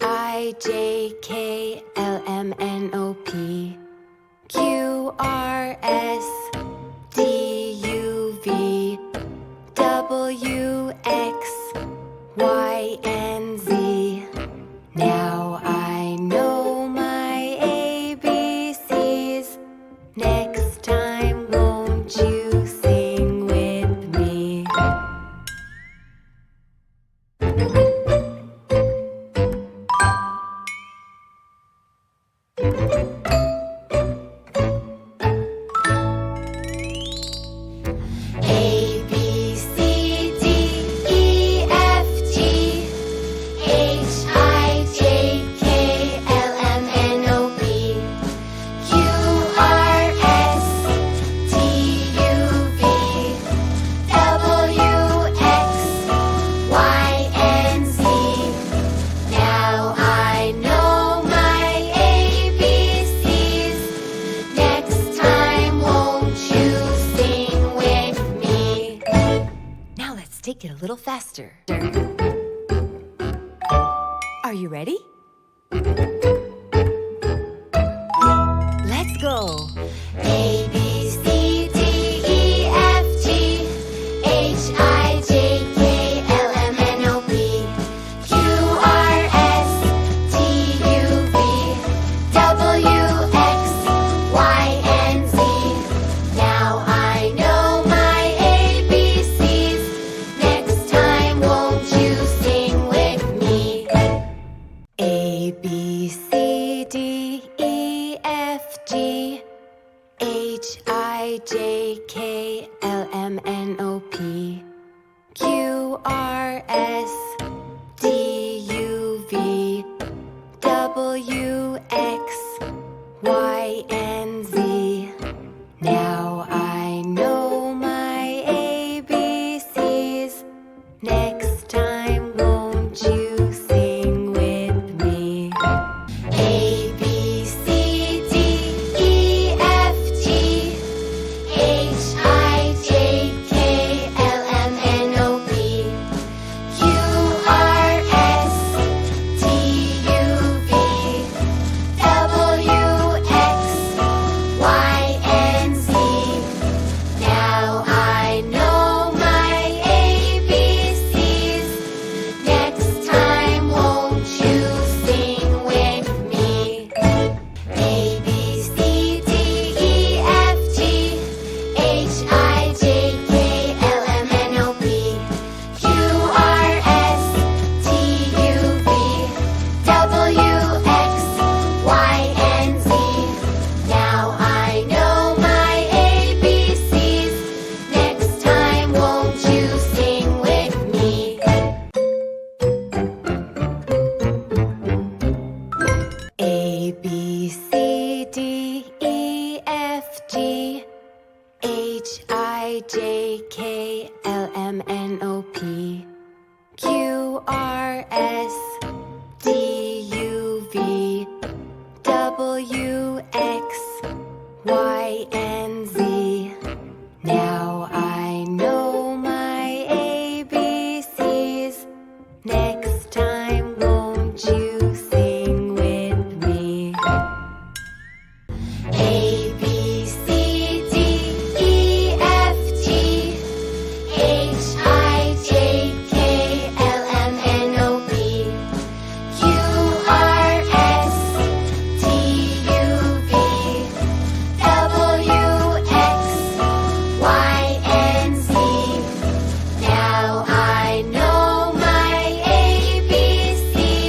I, J, K, L, M, N, O, P, Q, R, S, D, U, V, W, X, Y, and Z. Now I know my ABCs. Next time, won't you sing with me? A, B, C, D, E, F, G, H, I, J, K, L, M, N, O, P, Q, R, S, T, U, V, W, X, Y, and Z. Now I know my ABCs. Next time, won't you sing with me? Now let's take it a little faster. Are you ready? Let's go. A, B, C, D, E, F, G, H, I, J, K, L, M, N, O, P, Q, R, S, T, U, V, W, X, Y, and Z. Now I know my ABCs. Next time, won't you sing with me? A, B, C, D, E, F, G, H, I, J, K, L, M, N, O, P, Q, R, S, D, U, V, W, X, Y, and Z. Now I know my ABCs. Next time, won't you sing with me? A, B, C, D, E, F, G, H, I, J, K, L, M, N, O, P, Q, R, S, T, U, V, W, X, Y, and Z. Now I know my ABCs. Next time, won't you sing with me? A, B, C, D, E, F, G, H, I, J, K, L, M, N, O, P, Q, R, S, T, U, V, W, X, Y, and Z. Now I know my ABCs. Next time, won't you sing with me? A, B, C, D, E, F, G, H, I, J, K, L, M, N, O, P, Q, R, S, D, U, V, W, X, Y, and Z. Now I know my ABCs. Next time, won't you sing with me? A, B, C, D, E, F, G, H, I, J, K, L, M, N, O, P, Q, R, S, T, U, V, W, X, Y, and Z. Now I know my ABCs.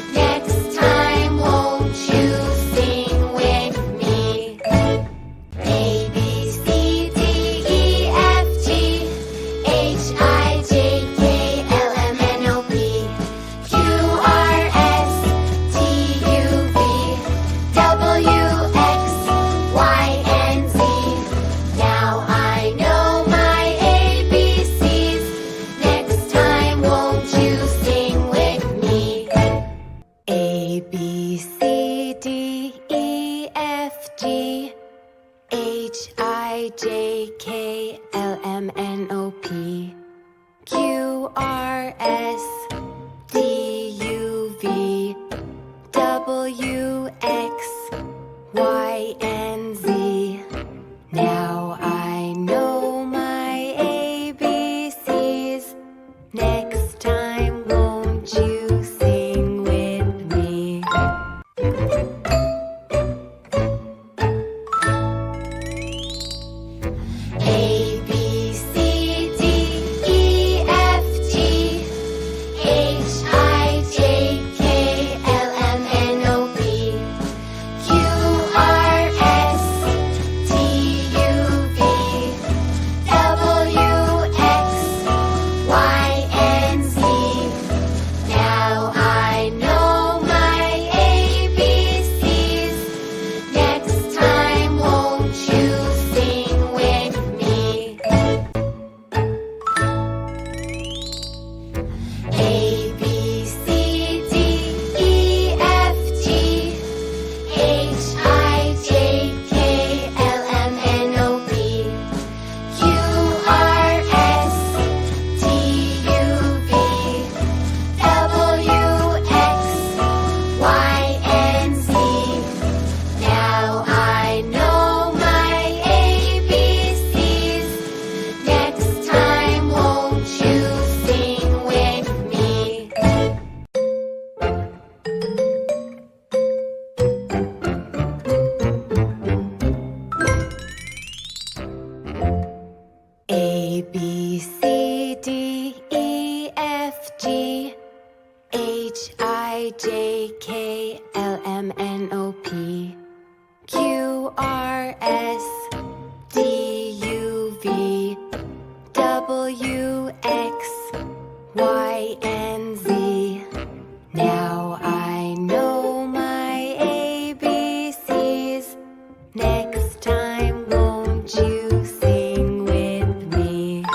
Next time, won't you sing with me? A, B, C, D, E, F, G, H, I, J, K, L, M, N, O, P, Q, R, S, T, U, V, W, X, Y, and Z. Now I know my ABCs. Next time, won't you sing with me? A, B, C, D, E, F, G, H, I, J, K, L, M, N, O, P, Q, R, S, D, U, V, I, J, K, L, M, N, O, P, Q, R, S, D, U, V, W, X, Y, and Z. Now I know my ABCs. Next time, won't you sing with me?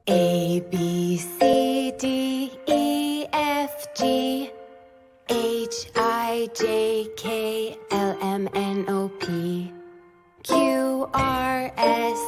A, B, C, D, E, F, G, H, I, J, K, L, M, N, O, P, Q, R, S,